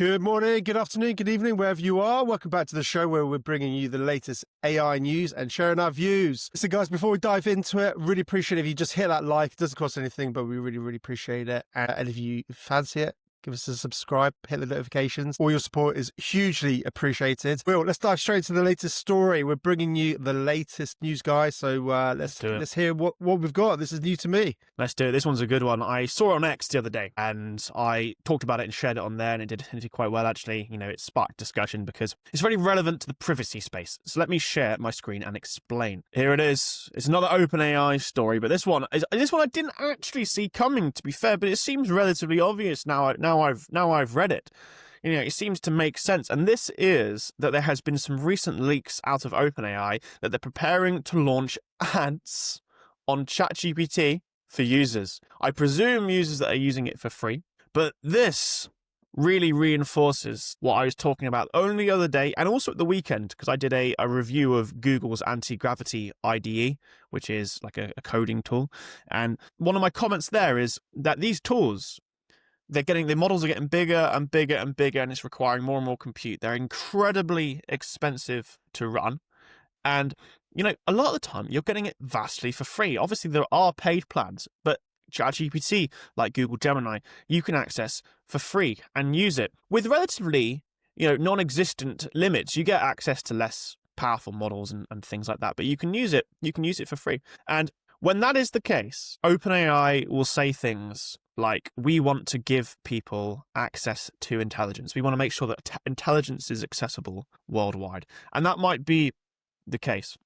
Good morning, good afternoon, good evening, wherever you are. Welcome back to the show where we're bringing you the latest AI news and sharing our views. So guys, before we dive into it, really appreciate it if you just hit that like. It doesn't cost anything, but we really appreciate it. And if you fancy it, give us a subscribe, hit the notifications. All your support is hugely appreciated. Well, let's dive straight into the latest story. We're bringing you the latest news, guys. So let's hear what we've got. This is new to me. Let's do it. This one's a good one. I saw it on X the other day and I talked about it and shared it on there, and it did quite well, actually. You know, it sparked discussion because it's very relevant to the privacy space. So let me share my screen and explain. Here it is. It's another OpenAI story, but this one I didn't actually see coming, to be fair, but it seems relatively obvious now I've read it. You know, it seems to make sense. And this is that there has been some recent leaks out of OpenAI that they're preparing to launch ads on ChatGPT for users. I presume users that are using it for free, but this really reinforces what I was talking about only the other day and also at the weekend, because I did a review of Google's anti-gravity IDE, which is like a coding tool. And one of my comments there is that these tools, the models are getting bigger and bigger and bigger, and it's requiring more and more compute. They're incredibly expensive to run. And, you know, a lot of the time you're getting it vastly for free. Obviously, there are paid plans, but ChatGPT, like Google Gemini, you can access for free and use it with relatively, non-existent limits. You get access to less powerful models and things like that, but you can use it. You can use it for free. And when that is the case, OpenAI will say things like, we want to give people access to intelligence. We want to make sure that intelligence is accessible worldwide. And that might be the case.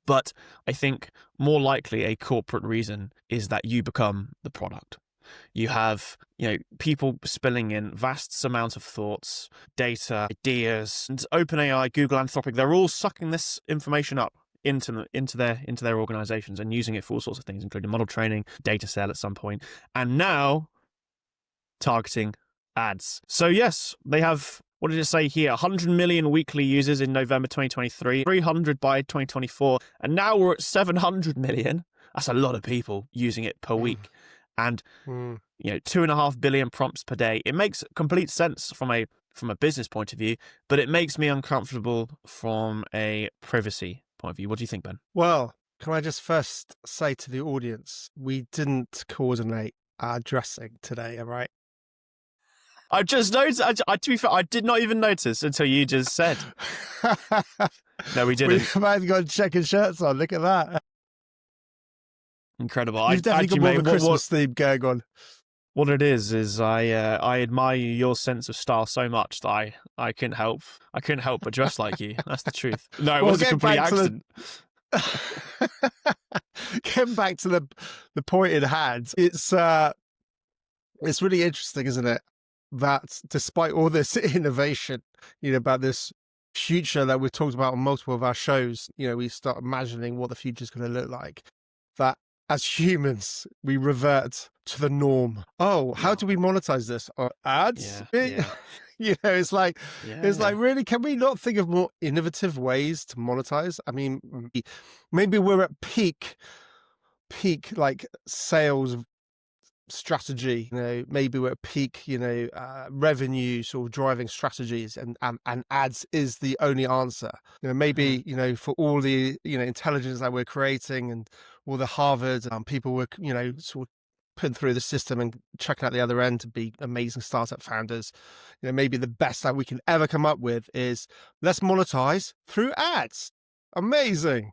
But I think more likely a corporate reason is that you become the product. You have, people spilling in vast amounts of thoughts, data, ideas, and OpenAI, Google, Anthropic, they're all sucking this information up into their organizations and using it for all sorts of things, including model training, data sale at some point, and now targeting ads. So yes, they have, what did it say here? 100 million weekly users in November 2023, 300 by 2024, and now we're at 700 million. That's a lot of people using it per week. And 2.5 billion prompts per day. It makes complete sense from a business point of view, but it makes me uncomfortable from a privacy point of view. What do you think, Ben? Well, can I just first say to the audience, we didn't coordinate our dressing today, all right? I just noticed, to be fair, I did not even notice until you just said. No, we didn't. We've got checkered shirts on. Look at that. Incredible. You've definitely got more of a Christmas theme going on. What it is I admire your sense of style so much that I couldn't help but dress like you. That's the truth. No, it was a complete accident. Getting back to the point in hand, it's really interesting, isn't it? That despite all this innovation, about this future that we've talked about on multiple of our shows, we start imagining what the future is going to look like. That as humans, we revert to the norm. Oh, how do we monetize this? Ads? Yeah. It's like, really, can we not think of more innovative ways to monetize? I mean, maybe we're at peak like sales strategy, maybe we're at peak, revenue sort of driving strategies, and ads is the only answer. Maybe, for all the, intelligence that we're creating and all the Harvard people were, sort of putting through the system and checking out the other end to be amazing startup founders. Maybe the best that we can ever come up with is let's monetize through ads. Amazing.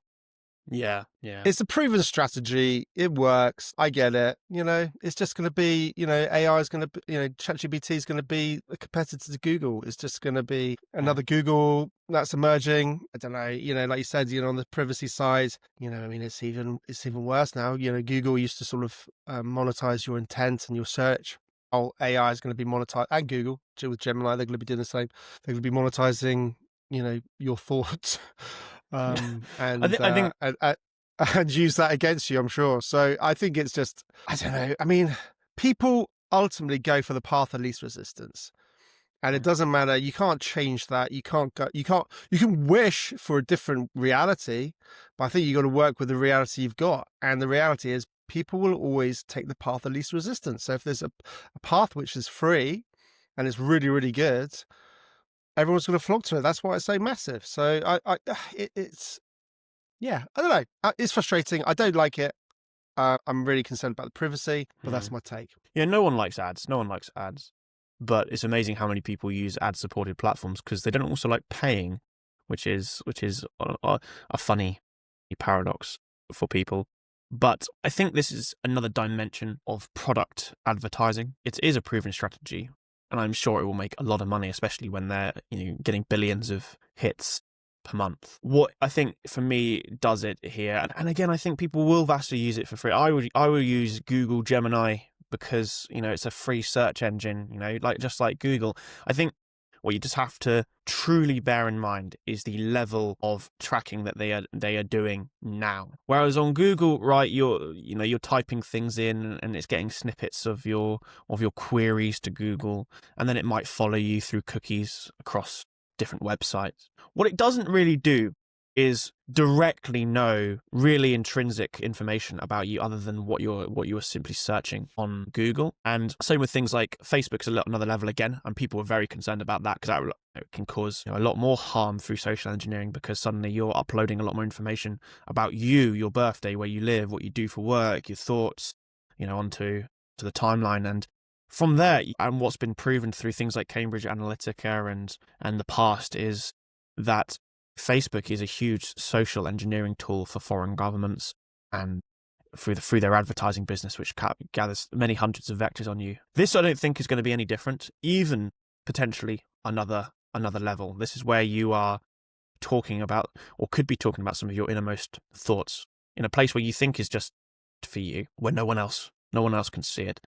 Yeah. It's a proven strategy. It works. I get it. It's just going to be, AI is going to, ChatGPT is going to be a competitor to Google. It's just going to be another Google that's emerging. I don't know, like you said, on the privacy side, it's even worse now. Google used to sort of monetize your intent and your search. AI is going to be monetized, and Google with Gemini, they're going to be doing the same. They're going to be monetizing, your thoughts. And use that against you, I'm sure. So I think it's just, I don't know. I mean, people ultimately go for the path of least resistance, and it doesn't matter. You can't change that. You can wish for a different reality, but I think you got to work with the reality you've got. And the reality is people will always take the path of least resistance. So if there's a path which is free, and it's really, really good, everyone's going to flock to it. That's why it's so massive. So it's yeah, I don't know. It's frustrating. I don't like it. I'm really concerned about the privacy, but that's my take. Yeah, no one likes ads. No one likes ads. But it's amazing how many people use ad-supported platforms because they don't also like paying, which is a funny paradox for people. But I think this is another dimension of product advertising. It is a proven strategy, and I'm sure it will make a lot of money, especially when they're getting billions of hits per month. What I think for me does it here, and again, I think people will vastly use it for free. I would use Google Gemini because it's a free search engine. Just like Google. I think what you just have to truly bear in mind is the level of tracking that they are doing now. Whereas on Google, right, you're typing things in and it's getting snippets of your queries to Google, and then it might follow you through cookies across different websites. What it doesn't really do is directly know really intrinsic information about you other than what you were simply searching on Google. And same with things like Facebook's another level again, and people are very concerned about that because that can cause a lot more harm through social engineering, because suddenly you're uploading a lot more information about you, your birthday, where you live, what you do for work, your thoughts, onto the timeline. And from there, and what's been proven through things like Cambridge Analytica and the past, is that Facebook is a huge social engineering tool for foreign governments and through their advertising business, which gathers many hundreds of vectors on you. This I don't think is going to be any different, even potentially another level. This is where you are talking about, or could be talking about, some of your innermost thoughts in a place where you think is just for you, where no one else can see it.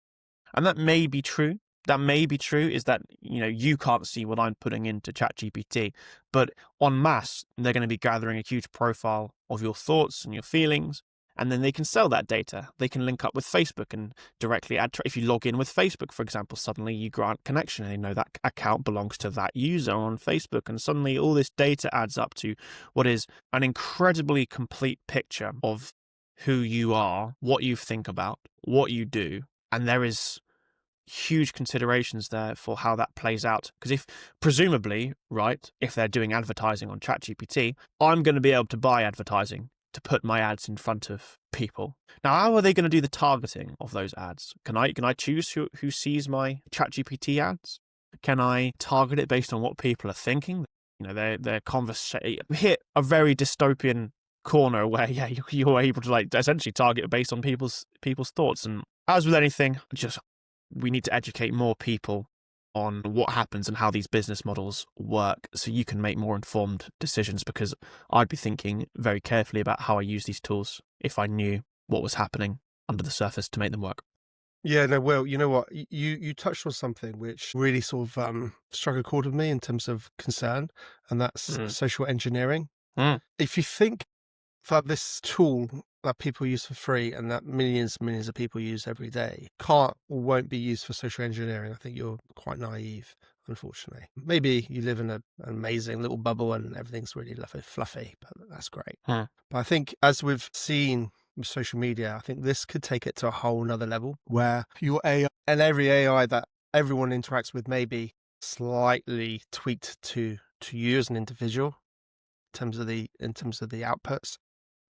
And that may be true. Is that, you can't see what I'm putting into ChatGPT, but en masse, they're going to be gathering a huge profile of your thoughts and your feelings, and then they can sell that data. They can link up with Facebook and directly add, if you log in with Facebook, for example, suddenly you grant connection and they know that account belongs to that user on Facebook, and suddenly all this data adds up to what is an incredibly complete picture of who you are, what you think about, what you do, and there is huge considerations there for how that plays out. Because if, presumably, right, if they're doing advertising on ChatGPT, I'm going to be able to buy advertising to put my ads in front of people. Now, how are they going to do the targeting of those ads? Can I choose who sees my ChatGPT ads? Can I target it based on what people are thinking? Their conversation hit a very dystopian corner where you're able to essentially target based on people's thoughts. And as with anything, we need to educate more people on what happens and how these business models work so you can make more informed decisions, because I'd be thinking very carefully about how I use these tools if I knew what was happening under the surface to make them work. Yeah, no, Will, you know what? You touched on something which really sort of struck a chord with me in terms of concern, and that's social engineering. If you think that this tool that people use for free and that millions and millions of people use every day won't be used for social engineering, I think you're quite naive, unfortunately. Maybe you live in an amazing little bubble and everything's really fluffy, but that's great. But I think, as we've seen with social media, I think this could take it to a whole nother level where your AI and every AI that everyone interacts with may be slightly tweaked to you as an individual in terms of the outputs.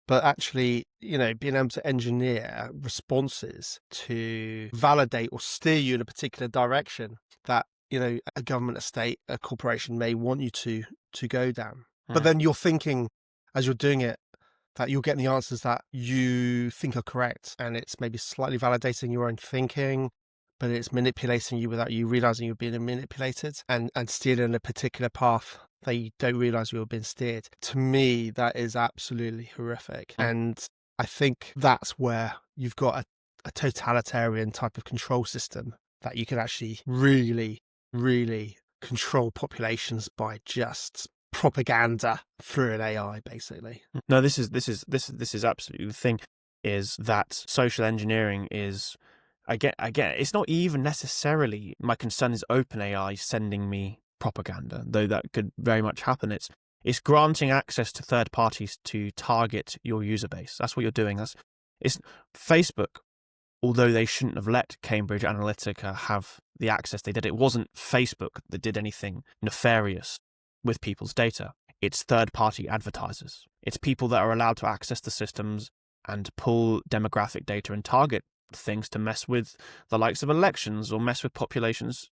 But actually, being able to engineer responses to validate or steer you in a particular direction that, a government, a state, a corporation may want you to go down. But then you're thinking, as you're doing it, that you're getting the answers that you think are correct. And it's maybe slightly validating your own thinking, but it's manipulating you without you realizing you're being manipulated and steered in a particular path that you don't realize you're being steered. To me, that is absolutely horrific. And I think that's where you've got a totalitarian type of control system that you can actually really, really control populations by just propaganda through an AI, basically. No, this is absolutely the thing, is that social engineering is, again, it's not even necessarily, my concern is OpenAI sending me propaganda, though that could very much happen. It's granting access to third parties to target your user base. That's what you're doing. It's Facebook although they shouldn't have let Cambridge Analytica have the access they did, it wasn't Facebook that did anything nefarious with people's data. It's third-party advertisers. It's people that are allowed to access the systems and pull demographic data and target things to mess with the likes of elections or mess with populations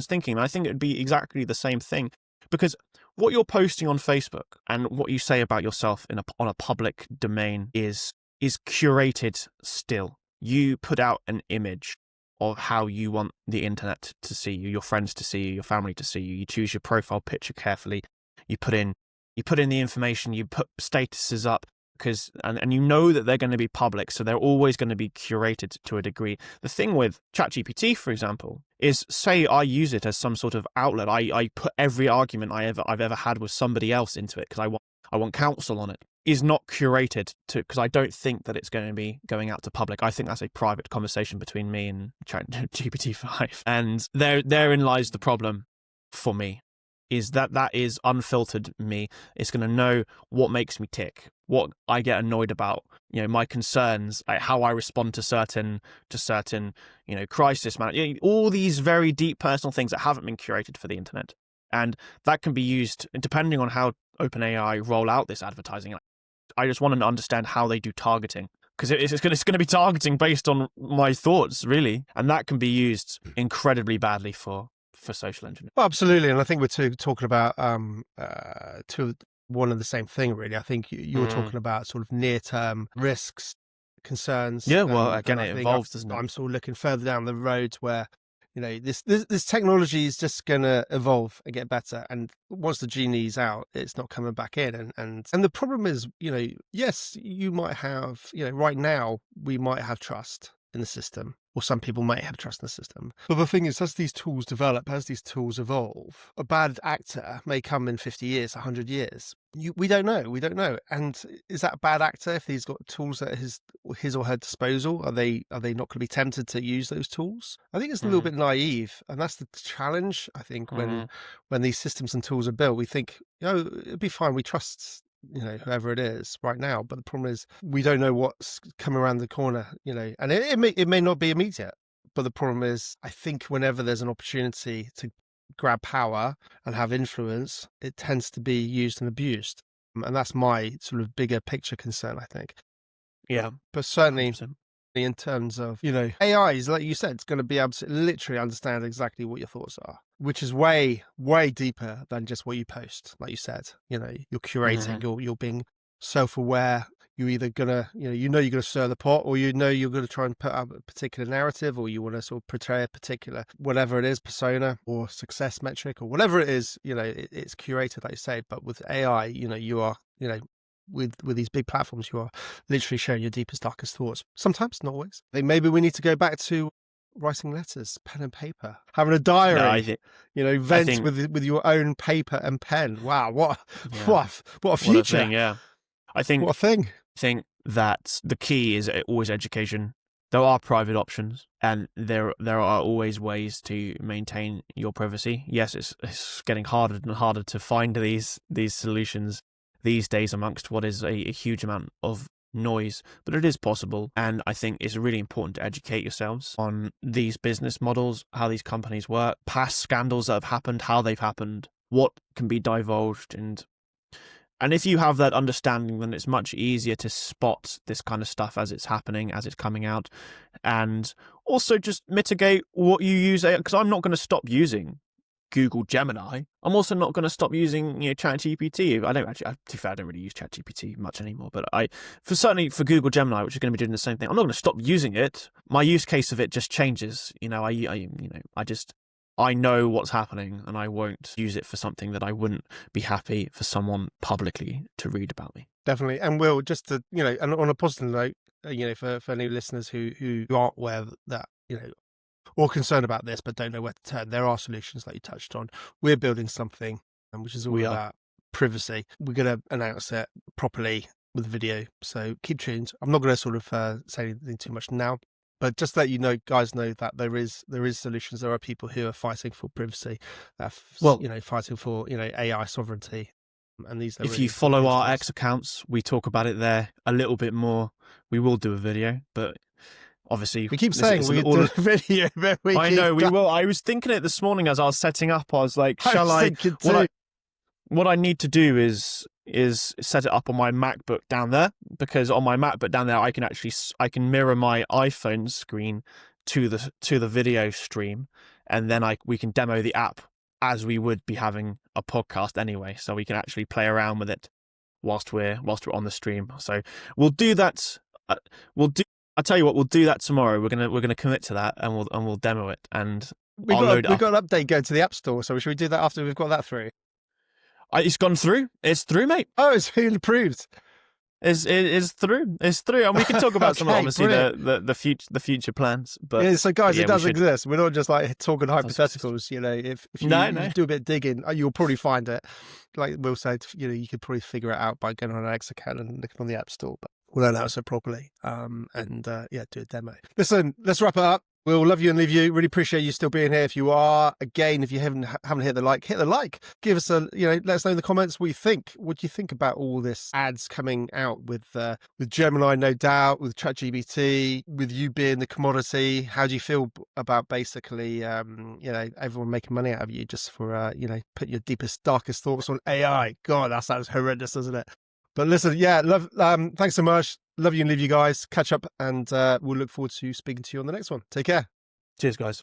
thinking. And I think it would be exactly the same thing, because what you're posting on Facebook and what you say about yourself on a public domain is curated still. You put out an image of how you want the internet to see you, your friends to see you, your family to see you. You choose your profile picture carefully. You put in the information, you put statuses up, because and you know that they're going to be public, so they're always going to be curated to a degree. The thing with ChatGPT, for example, is, say I use it as some sort of outlet. I put every argument I've ever had with somebody else into it because I want counsel on it. Is not curated because I don't think that it's going to be going out to public. I think that's a private conversation between me and ChatGPT 5, and therein lies the problem for me. Is that is unfiltered me. It's going to know what makes me tick, what I get annoyed about, my concerns, like how I respond to certain, crisis management, all these very deep personal things that haven't been curated for the internet. And that can be used depending on how OpenAI roll out this advertising. I just want to understand how they do targeting, because it's going to be targeting based on my thoughts, really. And that can be used incredibly badly for social engineering. Well, absolutely. And I think we're talking about one and the same thing, really. I think you're talking about sort of near-term risks, concerns. Yeah, well, again, it evolves, doesn't it? I'm sort of looking further down the road where, this technology is just going to evolve and get better. And once the genie's out, it's not coming back in. And the problem is, yes, you might have, right now, we might have trust in the system, or some people might have trust in the system. But the thing is, as these tools develop, as these tools evolve, a bad actor may come in 50 years, 100 years. We don't know. And is that a bad actor if he's got tools at his or her disposal? Are they not going to be tempted to use those tools? I think it's a little bit naive, and that's the challenge. I think when these systems and tools are built, we think, it'd be fine. We trust whoever it is right now, but the problem is we don't know what's coming around the corner, and it may not be immediate, but the problem is, I think whenever there's an opportunity to grab power and have influence, it tends to be used and abused, and that's my sort of bigger picture concern, I think. Yeah, but certainly 100%. In terms of, AI is, like you said, it's going to be able to literally understand exactly what your thoughts are, which is way, way deeper than just what you post. Like you said, you're curating, you're being self-aware. You're either gonna, you're gonna stir the pot, or you're gonna try and put up a particular narrative, or you want to sort of portray a particular, whatever it is, persona or success metric or whatever it is, it's curated, like you say. But with AI, you are, with these big platforms, you are literally sharing your deepest, darkest thoughts. Sometimes, not always. I think maybe we need to go back to writing letters, pen and paper, having a diary. Vent with your own paper and pen. Wow, what a future! What a thing, yeah. I think what a thing. I think that the key is always education. There are private options, and there are always ways to maintain your privacy. Yes, it's getting harder and harder to find these solutions these days amongst what is a huge amount of noise, but it is possible. And I think it's really important to educate yourselves on these business models, how these companies work, past scandals that have happened, how they've happened, what can be divulged. And if you have that understanding, then it's much easier to spot this kind of stuff as it's happening, as it's coming out, and also just mitigate what you use. Because I'm not going to stop using Google Gemini. I'm also not going to stop using ChatGPT. I don't actually, to be fair, I don't really use ChatGPT much anymore, but certainly for Google Gemini, which is going to be doing the same thing, I'm not going to stop using it. My use case of it just changes. I know what's happening, and I won't use it for something that I wouldn't be happy for someone publicly to read about me. Definitely. And Will, just to, and on a positive note, for any listeners who aren't aware that, or concerned about this but don't know where to turn, there are solutions like you touched on. We're building something, which is all about privacy. We're going to announce it properly with video, so keep tuned. I'm not going to sort of say anything too much now, but just let guys know that there is solutions. There are people who are fighting for privacy, fighting for AI sovereignty. And these, if you follow our X accounts, we talk about it there a little bit more. We will do a video, but obviously We keep saying we do a video, but I know we will. I was thinking it this morning as I was setting up. I was like, shall I? What I need to do is set it up on my MacBook down there, because on my MacBook down there I can mirror my iPhone screen to the video stream, and then we can demo the app as we would be having a podcast anyway, so we can actually play around with it whilst we're on the stream. So we'll do that. I tell you what, we'll do that tomorrow. We're gonna commit to that, and we'll demo it, and we've got an update going to the App Store. So should we do that after we've got that through? It's gone through. It's through, mate. Oh, it's been approved. It's through. It's through, and we can talk about some obviously the future plans. But yeah, so guys, it does exist. We're not just like talking hypotheticals. You know, if you do a bit of digging, you'll probably find it. Like Will said, you know, you could probably figure it out by going on an X account and looking on the App Store. But we'll announce it properly. Do a demo. Listen, let's wrap it up. We'll love you and leave you. Really appreciate you still being here. If you are, again, if you haven't hit the like, hit the like. Give us let us know in the comments what you think. What do you think about all this ads coming out with Gemini, no doubt, with ChatGPT, with you being the commodity? How do you feel about basically, everyone making money out of you just for, putting your deepest, darkest thoughts on AI? God, that sounds horrendous, doesn't it? But listen, love. Thanks so much. Love you and leave you guys. Catch up, and we'll look forward to speaking to you on the next one. Take care. Cheers, guys.